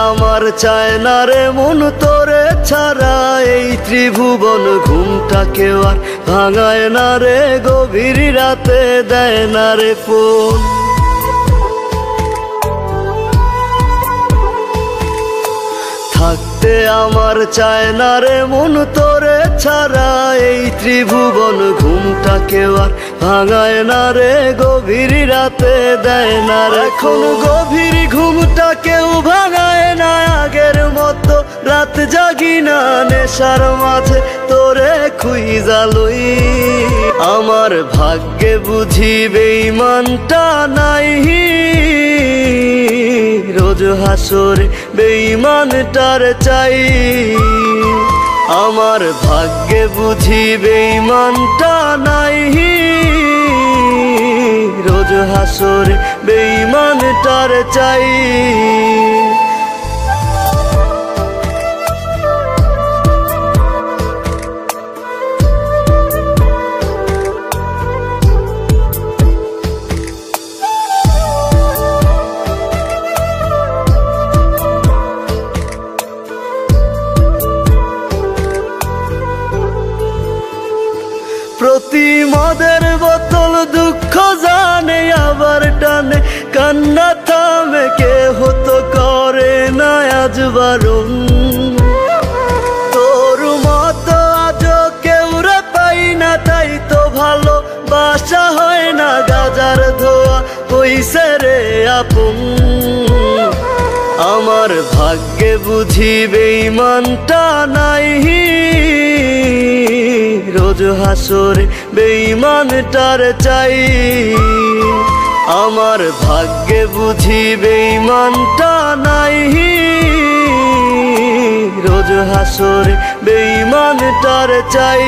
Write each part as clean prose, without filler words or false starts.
আমার চায় না রে মন তোরে ছাড়া, এই ত্রিভুবন ঘুমটাকেও আর ভাঙায় না রে, গভীর রাতে দেয় না রে ফোন। থাকতে আমার চায় না রে মন তোরে ছাড়া, এই ত্রিভুবন ঘুমটাকেও আর ভাঙায় না রে, গভীর রাতে দেয় না রে। এখন গভীর ঘুমটা কেউ ভাঙায় না, আগের মতো রাত জাগি না, নেশার মাঝে তোরে খুঁজা লই। আমার ভাগ্যে বুঝি বেঈমানটা নাই, রোজ হাসরে বেঈমানটার চাই। আমার ভাগ্যে বুঝি বেঈমানটা নাই, রোজ হাসরে বেঈমানটার চাই। প্রতি মদের বোতল দুঃখ জানে, আবার টানে কান্না থামে, কে হতো করে না আজ বারণ। তোর মতো আজও কেউ রে পাই না, তাই তো ভালো বাসা হয় না, গাজার ধোয়া হইছে রে আপন। আমার ভাগ্যে বুঝি বেঈমানটা নাই, রোজ হাসরে বেঈমানটার চাই। আমার ভাগ্যে বুঝি বেঈমানটা নাই, রোজ হাসরে বেঈমানটার চাই।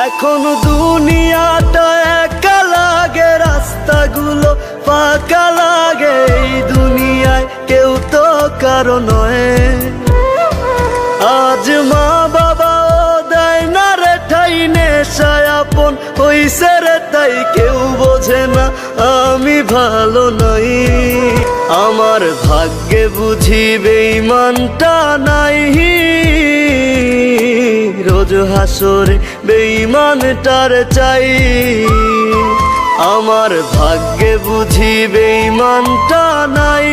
এখন দুনিয়াটা একা লাগে, রাস্তাগুলো ফাঁকা লাগে, এই দুনিয়ায় কেউ তো কারো নয়। আজ মা বাবাও দেয় না রে ঠাই, নেশায় আপন হইছে রে তাই কেউ বোঝে না আমি ভালো নই। আমার ভাগ্যে বুঝি বেঈমানটা নাই, রোজ হাসরে বেঈমানটার চাই। আমার ভাগ্যে বুঝি বেঈমানটা নাই,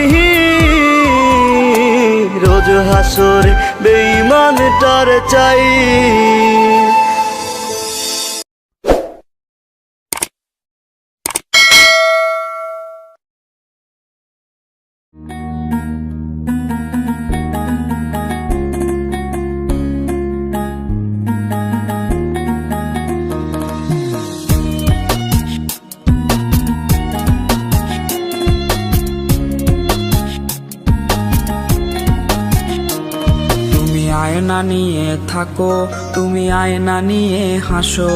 রোজ হাসরে বেঈমানটার চাই। আয়না নিয়ে থাকো, তুমি আয়না নিয়ে হাসো,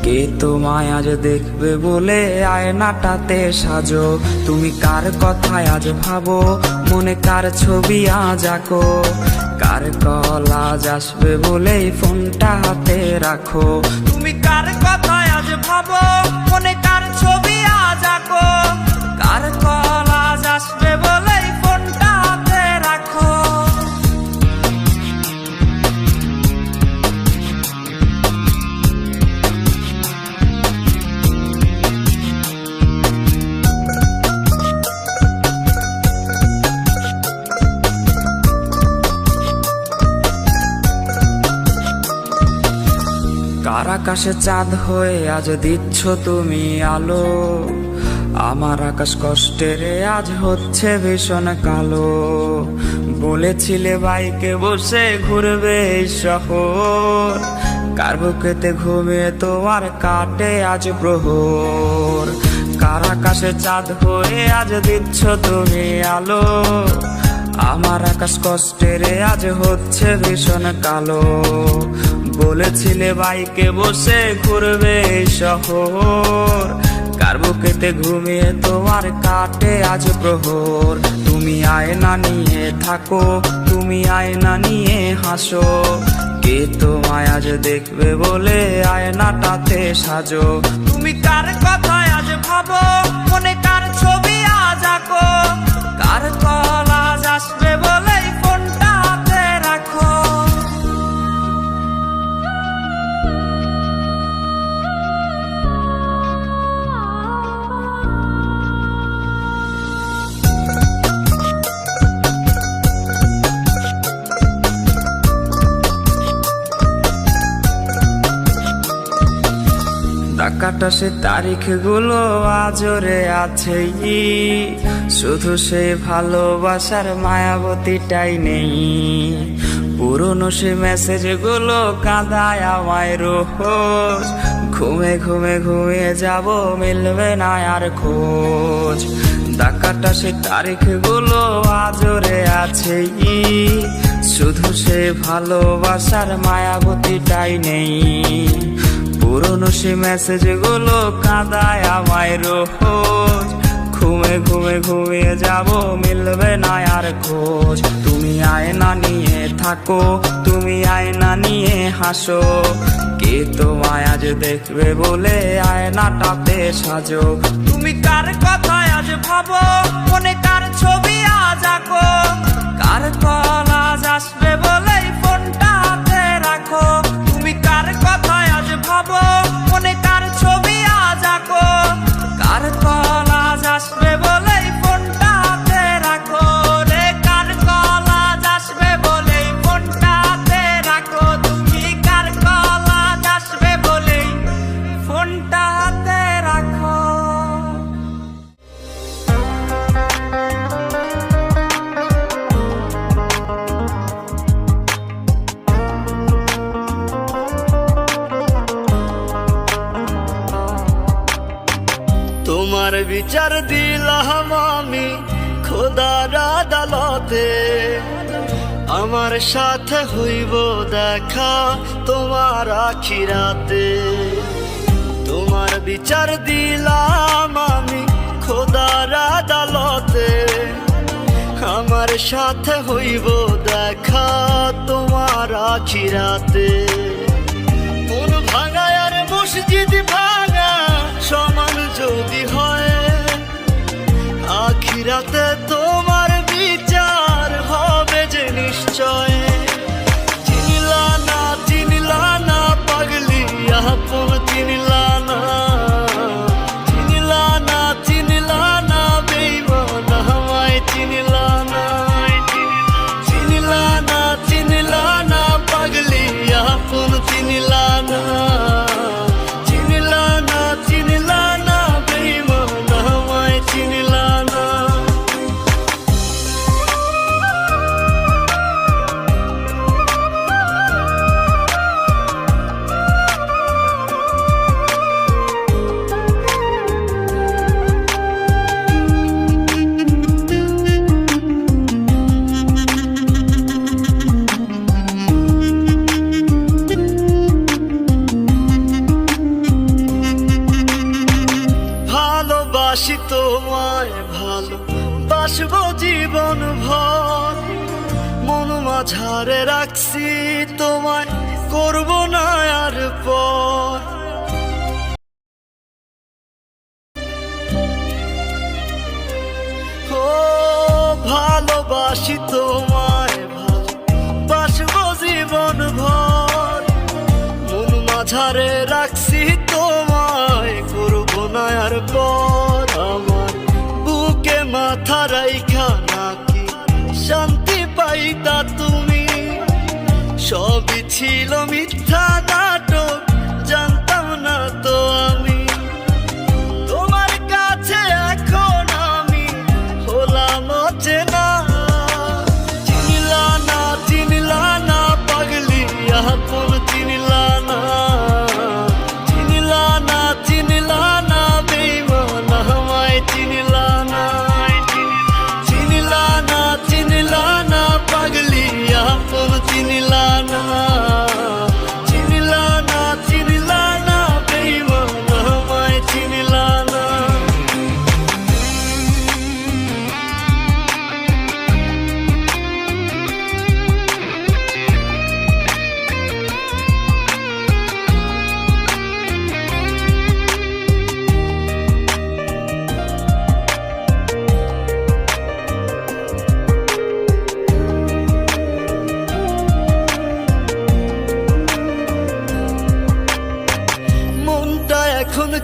কে তোমায় আজ দেখবে বলে আয়নাটাতে সাজো। তুমি কার কথায় আজ ভাবো, মনে কার ছবি আজ আঁকো, কার কল আজ আসবে বলেই ফোনটা হাতে রাখো। তুমি কার কথায় আজ ভাবো, মনে কার ছবি আজ আঁকো, কার কল আজ আসবে বলেই ফোনটা হাতে রাখো। কার আকাশে চাঁদ হয়ে আজ দিচ্ছ তুমি আলো, আমার আকাশ কষ্টের আজ হচ্ছে ভীষণ কালো। বলেছিলে বাইকে বসে ঘুরবে এই শহর, কার বুকেতে ঘুমিয়ে তোমার কাটে আজ প্রহর। কার আকাশে চাঁদ হয়ে আজ দিচ্ছ তুমি আলো, আমার আকাশ কষ্টের আজ হচ্ছে ভীষণ কালো। বলেছিলে বাইকে বসে ঘুরবে এই শহর, কার বুকেতে ঘুমিয়ে তোমার কাটে আজ প্রহর। তুমি আয়না নিয়ে থাকো, তুমি আয়না নিয়ে হাসো, কে তোমায় আজ দেখবে বলে আয়নাটাতে সাজো। তুমি কার কথায় আজ ভাবো, মনে কার ছবি আজ আঁকো, কার কল আজ আসবে বলে ফোনটা হাতে রাখো। ডাকাটা সে তারিখ গুলো আজরে আছে, শুধু সে ভালোবাসার মায়াবতীটাই নেই। পুরনো সে মেসেজ গুলো কাঁদায় আমায় রোজ, ঘুমে ঘুমে ঘুমিয়ে যাব মিলবে না আর খোঁজ। ডাকাটা সে তারিখ গুলো আজরে আছে, শুধু সে ভালোবাসার মায়াবতীটাই নেই। পুরনো সে মেসেজ গুলো কাঁদায় আমায় রোজ, ঘুমে ঘুমে ঘুমিয়ে যাব মিলবে না আর খোঁজ। তুমি আয়না নিয়ে থাকো, তুমি আয়না নিয়ে হাসো, কে তোমায় আজ দেখবে বলে আয়নাটাতে সাজো। তুমি কার কথায় আজ ভাবো, মনে কার ছবি আজ আঁকো, কার কল আজ আসবে বলে ফোনটা হাতে রাখো। তুমি কার কথায় আজ ভাবো, মনে কার ছবি আজ আঁকো, কার কল আজ আসবে বলে ফোনটা হাতে রাখো রে, কার কল আজ আসবে বলে ফোনটা হাতে রাখো। তুমি কার কল আজ আসবে বলে ফোনটা হাতে রাখো। তোমার বিচার দিলাম আমি খোদার আদালতে, আমার সাথে হইব দেখা তোমার আখিরাতে। তোমার বিচার দিলাম আমি খোদার আদালতে, আমার সাথে হইব দেখা তোমার আখিরাতে। মন ভাঙা আর মসজিদ ভাঙা সমান যদি হয়, আখিরাতে তোমার বিচার হবে যে নিশ্চয়। চিনলা না পাগলি আপন চিনলা না, চিনলা না বেঈমান আমায় চিনলা না। চিনলা না পাগলি আপন চিনলা না, চিনলা না বেঈমান আমায় চিনলা না। ভালোবাসি তোমায় ভালোবাসবো জীবন ভর, মন মাঝারে রাখছি তোমায় করব না আর পর। ও ভালোবাসি তোমায় ভালোবাসবো জীবন ভর, মন মাঝারে রাখছি তোমায় করব না আর পর। আমার বুকে মাথা রাইখা নাকি শান্তি পাইতা তুমি, সবই ছিল মিথ্যা নাটক জানতাম না তো আমি। তোমার কাছে এখন আমি হলাম অচেনা, চিনলা না পাগলি আপন চিনলা না। চিনলা না বেঈমান আমায় চিনলা না। চিনলা না পাগলি আপন চিনলা না।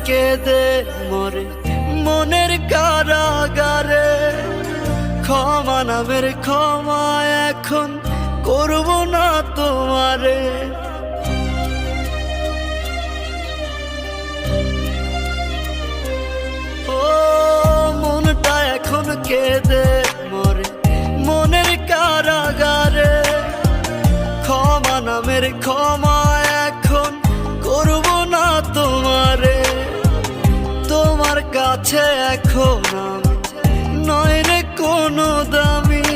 কেঁদে মরে মনের কারাগারে। ক্ষমা নামের ক্ষমা এখন করব না তোমারে। ও মনটা এখন কেঁদে মরে মনের কারাগারে। ক্ষমা নামের ক্ষমা এখন করব না তোমারে। তোমার কাছে এখন আমি নয় রে কোনো দামি।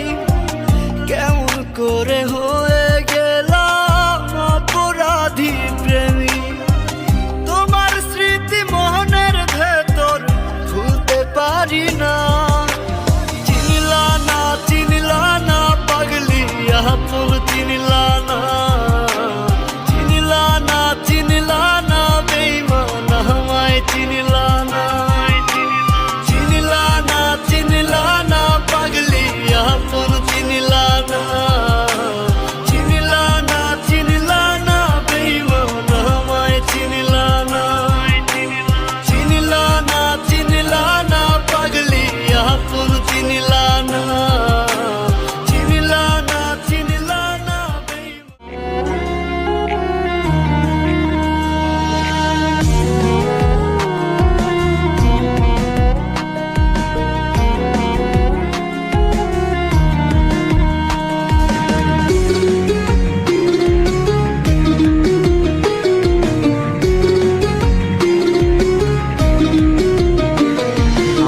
কেমন করে হয়ে গেলাম অপরাধী প্রেমী। তোমার স্মৃতি মনের ভেতর ভুলতে পারি না। চিনলা না পাগলি আপন চিনলা না। চিনলা না বেঈমান আমায় চিনলা না। চিনলা না পাগলি আপন চিনলা না। চিনলা না বেঈমান আমায় চিনলা না। চিনলা না পাগলি আপন চিনলা না। চিনলা না বেঈমান।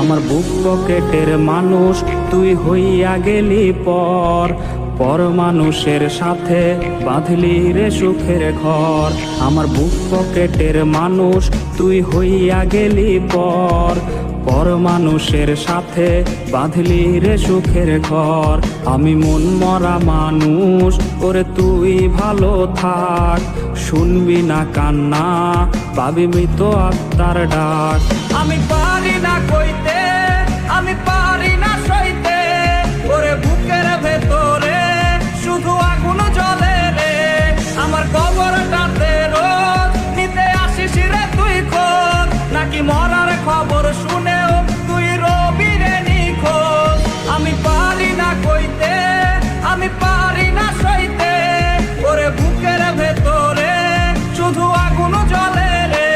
আমার বুক পকেটের মানুষ তুই হইয়া গেলি পর। পর মানুষের সাথে বাঁধলি রে সুখের ঘর। আমার বুক পকেটের মানুষ তুই হইয়া গেলি পর। পর মানুষের সাথে বাঁধলি রে সুখের ঘর। আমি মন মরা মানুষ ওরে তুই ভালো থাক। শুনবি না কান্না পাবি মৃত আত্মার ডাক। আমি পারি না কইতে আমি পারি না সইতে ওরে বুকের ভেতরে শুধু আগুন জ্বলে রে। আমার কবরটাতে রোজ নিতে আসিস রে তুই খোঁজ। নাকি মরার খবর শুনেও তুই রবি রে নিখোঁজ। আমি পারি না কইতে আমি পারি না সইতে ওরে বুকের ভেতরে শুধু আগুন জ্বলে রে।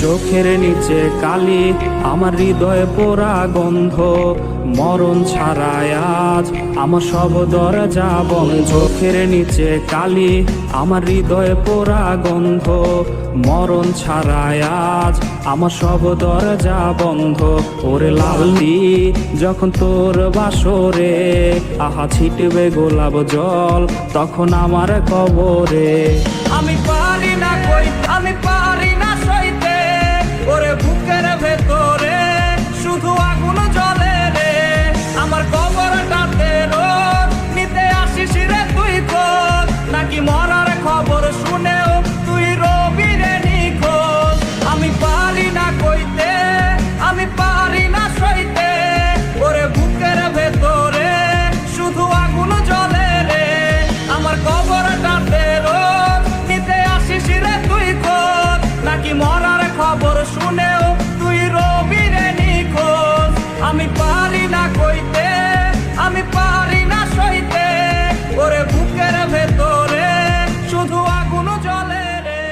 চোখের নিচে কালি আমার হৃদয়ে পোড়া গন্ধ। মরণ ছাড়ায় আজ আমার সব দরজা বন্ধ। চোখের নিচে কালি আমার হৃদয়ে পোড়া গন্ধ। মরণ ছাড়ায় আজ আমার সব দরজা বন্ধ। ওরে লালটি যখন তোর বাসরে আহা ছিটবে গোলাপ জল তখন আমার কবরে। আমি পারি না কই আমি পারি না সইতে ওরে বুকের ভেতরে শুধু আগুন জ্বলে রে। আমার কবরটাতে রোজ নিতে আসিস রে তুই খোঁজ। নাকি মরার খবর শুনেও তুই রবি রে নিখোঁজ। আমি পারি না কইতে আমি পারি না সইতে ওরে বুকের ভেতরে শুধু আগুন জ্বলে রে। আমার কবরটাতে রোজ নিতে আসিস রে তুই খোঁজ। নাকি মরার খবর শুনেও তুই রবি রে নিখোঁজ। আমি পারি না কইতে আমি পারি না সইতে ওরে বুকের ভেতরে শুধু আগুন জ্বলে রে।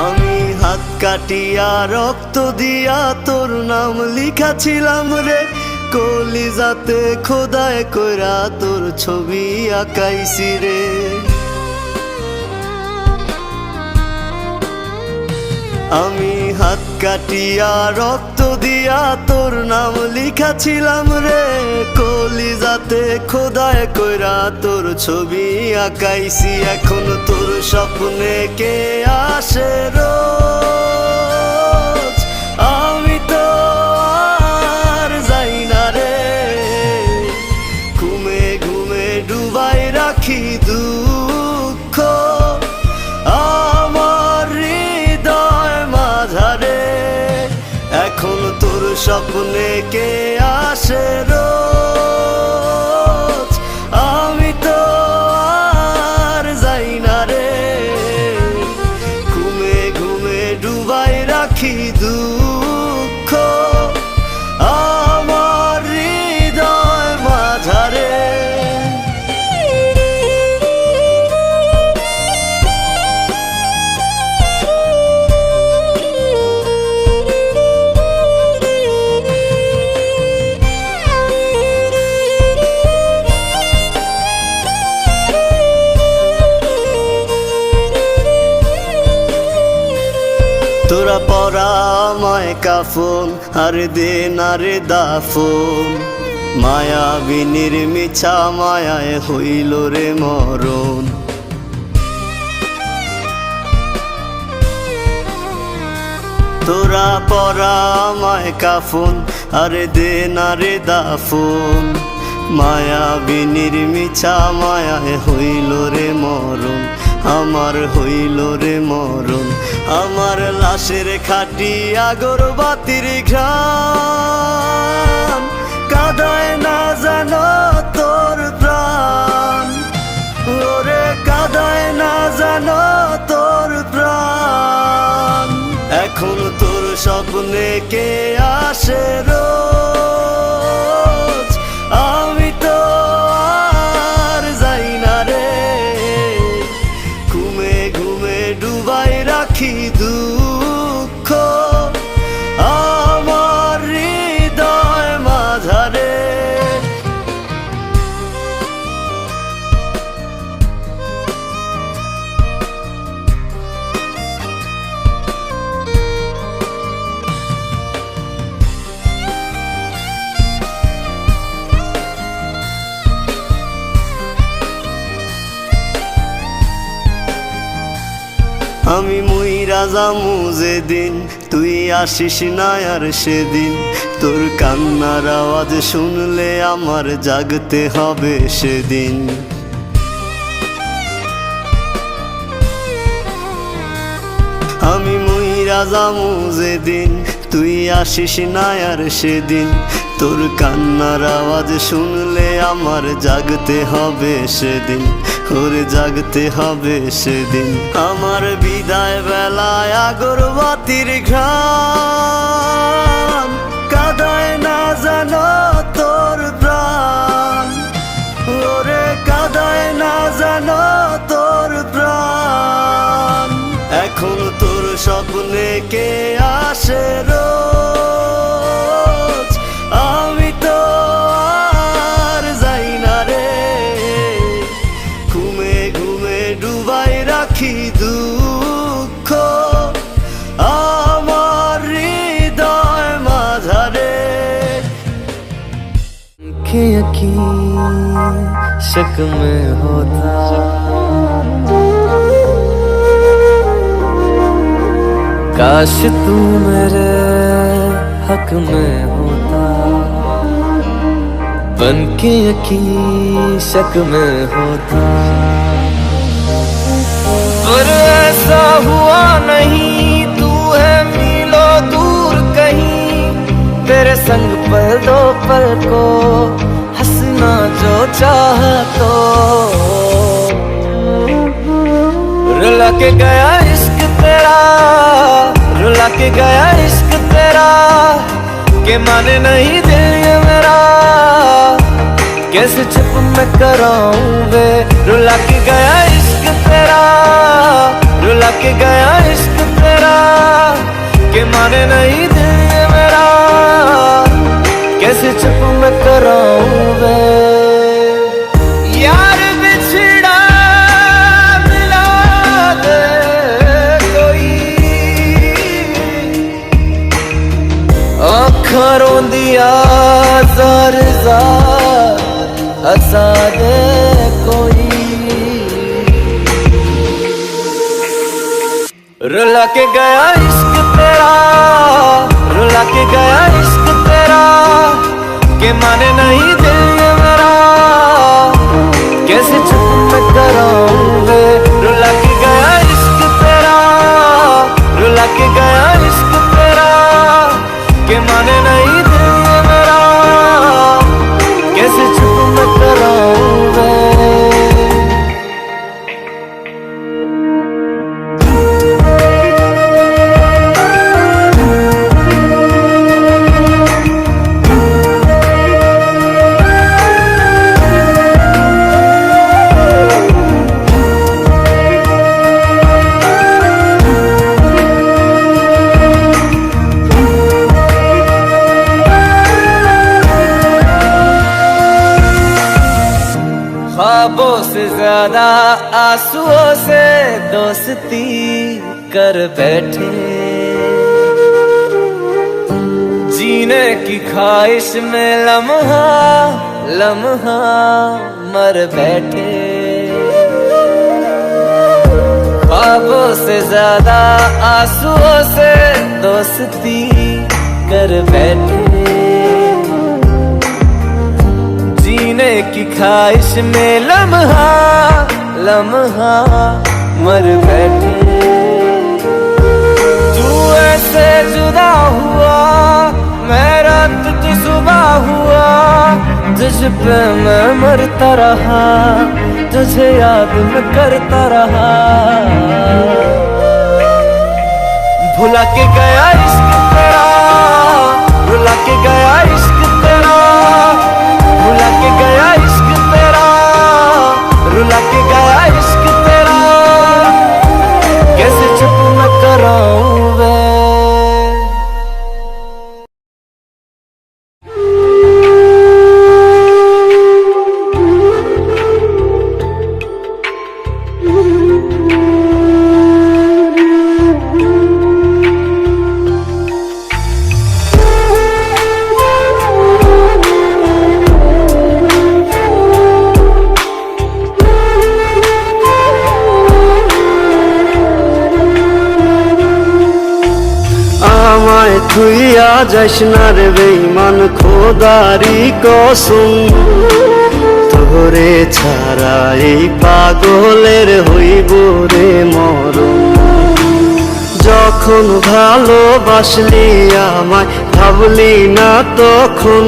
আমি হাত কাটিয়া রক্ত দিয়া তোর নাম লিখাছিলাম রে। কলিজাতে খোদায় কইরা তোর ছবি আঁকাইছি রে। আমি হাত কাটিয়া রক্ত দিয়া তোর নাম নাম লিখাছিলাম রে কলিজাতে খোদায় কইরা তোর ছবি আঁকাইছি এখন তোর স্বপ্নে কে আসে রোজ আমি তো আর যাই না রে ঘুমে ঘুমে ডুবাই রাখি দুঃখ আমার হৃদয় মাঝারে এখন তোর স্বপ্নে কে আসে রোজ আমি তো আর যাই না রে ঘুমে ঘুমে ডুবাই রাখি দুঃখ আমার হৃদয় মাঝারে তোরা পরা আমায় কাফন আর দে না রে দাফন মায়াবিনীর মিছা মায়ায় হইল রে মরণ তোরা পরা আমায় কাফন আর দে না রে দাফন মায়াবিনীর মিছা মায়ায় হইল রে মরণ আমার হইল রে মরণ আমার লাশের খাটি আগরবাতির ঘ্রাণ কাঁদায় না জানো তোর প্রাণ ওরে কাঁদায় না জানো তোর প্রাণ এখন তোর স্বপ্নে কে আসে রোজ আমি তো আর যাই না রে ঘুমে ঘুমে ডুবাই রাখি দুঃখ আমার হৃদয় মাঝারে আমি মুইরা যামু যেদিন তুই আসিস না আর সেদিন তোর কান্নার আওয়াজ শুনলে আমার জাগতে হবে সেদিন আমি মুইরা যামু যেদিন তুই আসিস না আর সেদিন তোর কান্নার আওয়াজ শুনলে আমার জাগতে হবে সেদিন ওরে জাগতে হবে সেদিন আমার বিদায় বেলায় আগরবাতির ঘ্রাণ কাঁদায় না জানো তোর প্রাণ ওরে কাঁদায় না জানো তোর প্রাণ এখন তোর স্বপ্নে কে আসে রোজ আমি তো আর যাই না রে ঘুমে ঘুমে ডুবাই রাখি দুঃখ আমার হৃদয় মাঝারে की शक में होता काश तू मेरे हक में होता बन के यकीन शक में होता पर ऐसा हुआ नहीं तू है मीलों दूर कहीं तेरे संग पल दो पल को हंसना जो चाह तो रुला के गया इश्क तेरा रुला के गया इश्क तेरा के माने नहीं दिल ये मेरा कैसे चुप मैं कराऊं वे रुला के गया इश्क तेरा रुला के गया इश्क तेरा के माने नहीं दिल ये मेरा कैसे चुप मैं कराऊं वे यार बिछड़ा मिला दे कोई आँखां रोंदी दिया ज़ार ज़ार हंसा दे कोई, रुला के गया इश्क तेरा, रुला के गया इश्क तेरा, के माने नहीं दिल ये मेरा, कैसे चुप मैं कराऊं वे। रुला के गया इश्क तेरा, रुला के गया इश्क तेरा, के माने नहीं दिल ये मेरा, कैसे चुप मैं कराऊं वे। ख्वाबों से ज्यादा आंसुओं से दोस्ती कर बैठे, जीने की ख्वाहिश में लम्हा लम्हा मर बैठे। ख्वाबों से ज्यादा आंसुओं से दोस्ती कर बैठे, जीने की ख्वाहिश में लम्हा लम्हा मर बैठे। तू ऐसे जुदा हुआ, मैं रात तू सुबह हुआ, तुझ पे मैं मरता रहा, तुझे याद मैं करता रहा। भुला के गया इश्क तेरा, रुला के गया इश्क तेरा, भुला के गया इश्क तेरा, रुला के गया इश्क तेरा, कैसे चुप मैं कराऊं वे। তুইয়া যাস না রে বেঈমান খোদারি কসম, তোরে ছাড়া এই পাগলের হইব রে মরণ। যখন ভালোবাসলি আমায় ভাবলি না তখন,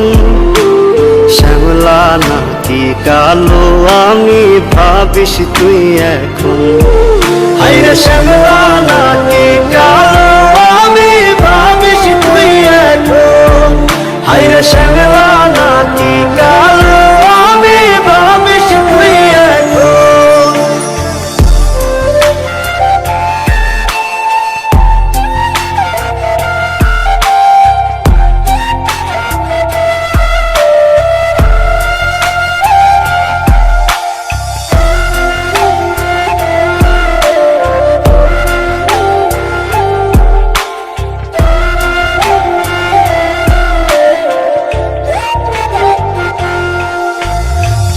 শ্যামলা নাকি কালো আমি ভাবিস তুই এখন। হায়রে শ্যামলা নাকি কালো আমি ভাবিস তুই এখন, হায়রে শ্যামলা নাকি কালো আমি ভাবিস তুই এখন।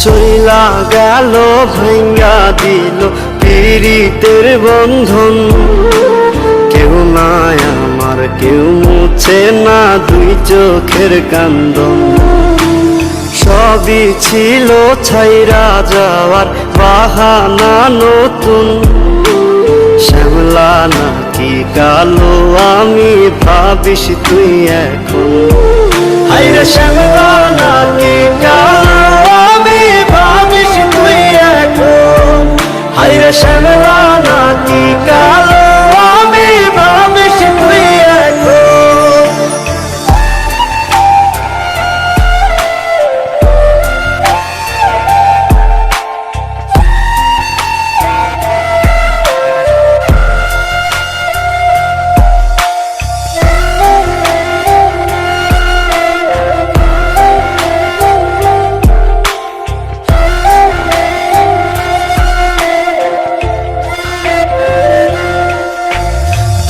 চইলা গেল ভাঙ্গা দিল পীড়িতের বন্ধন, কেউ নাই আমার কেউ মুছে না দুই চোখের কান্দন। সবই ছিল ছাইরা যাওয়ার বাহানা নতুন, শ্যামলা নাকি কালো আমি ভাবিস তুই এখন। হায়রে শ্যামলা নাকি কালো আমি ভাবিস তুই এখন, হায়রে শ্যামলা নাকি কালো আমি ভাবিস তুই এখন।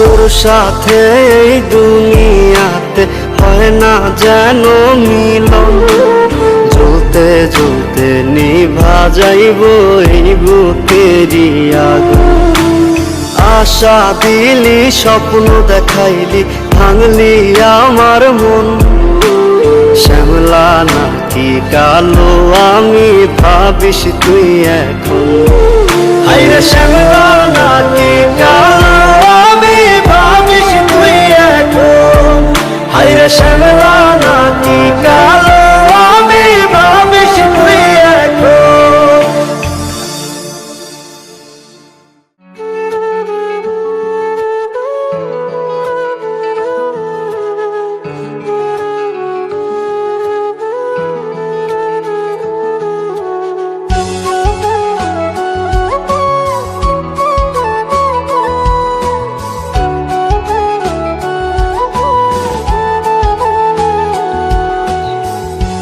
তোর সাথে এই দুনিয়াতে হয় হয় না যেন মিলন, জ্বলতে জ্বলতে নিভা যাইব এই বুকেরই আগুন। আশা দিলি স্বপ্ন দেখাইলি ভাঙলি আমার মন, শ্যামলা নাকি কালো আমি ভাবিস তুই এখন। হাইরে শ্যামলা নাকি কালো আমি ভাবিস তুই এখন, হাইরে শ্যামলা নাকি কালো আমি ভাবিস তুই এখন।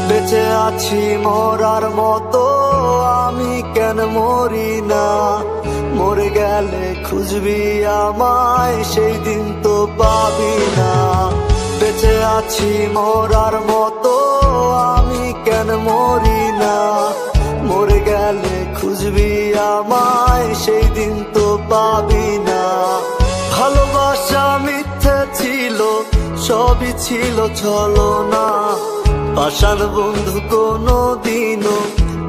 বেঁচে আছি মরার মতো আমি কেন মরি না, মরে গেলে খুঁজবি আমায় সেই দিন তো পাবি না। বেঁচে আছি মরার মতো আমি কেন মরি না, মরে গেলে খুঁজবি আমায় সেই দিন তো পাবি না। ভালোবাসা মিথ্যে ছিল, সবই ছিল ছলনা, পাষাণ বন্ধু কোনো দিনও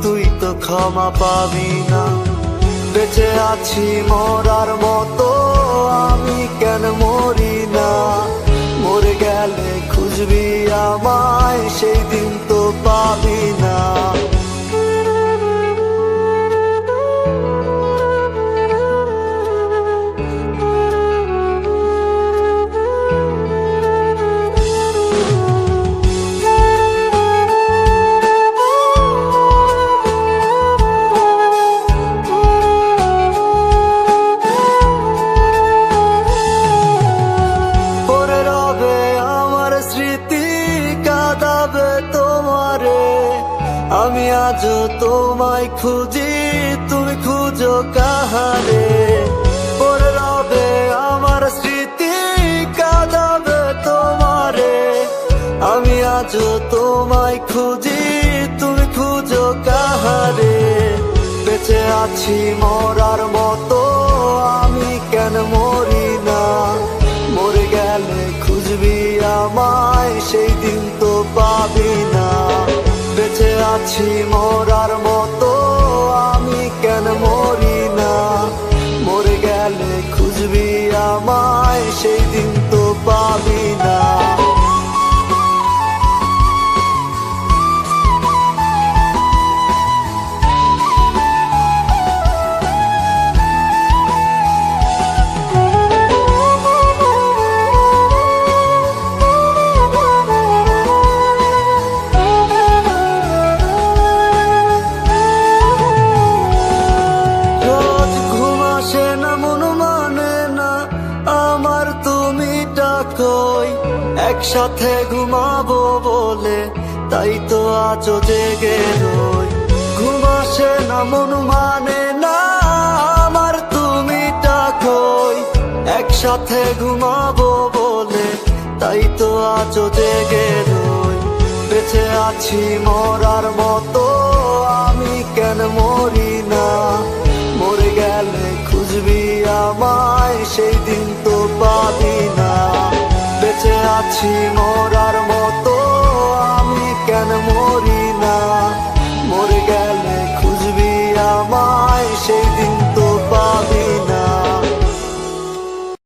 তুই তো ক্ষমা পাবি না। বেঁচে আছি মরার মতো আমি কেন মরি না, মরে গেলে খুঁজবি আমায় সেই দিন তো পাবি না। আমি আজও তোমায় খুঁজি তুমি খুঁজো কাহারে, পড়ে রবে আমার স্মৃতি কাঁদাবে তোমারে। আমি আজও তোমায় খুঁজি তুমি খুঁজো কাহারে, বেঁচে আছি মরার মতো আমি কেন মরি না, মরে গেলে খুঁজবি আমায় সেই দিন তো পাবি না। বেঁচে আছি মরার মতো আমি কেন মরি না, মরে গেলে খুঁজবি আমায় সেই দিন তো পাবি না। একসাথে ঘুমাবো বলে তাই তো আজও জেগে রই, ঘুম আসে না মন মানে না আমার তুমি ডাকোই। একসাথে ঘুমাবো বলে তাই তো আজও জেগে রই, বেঁচে আছি মরার মতো আমি কেন মরি না, মরে গেলে খুঁজবি আমায় সেই দিন তো পাবি না।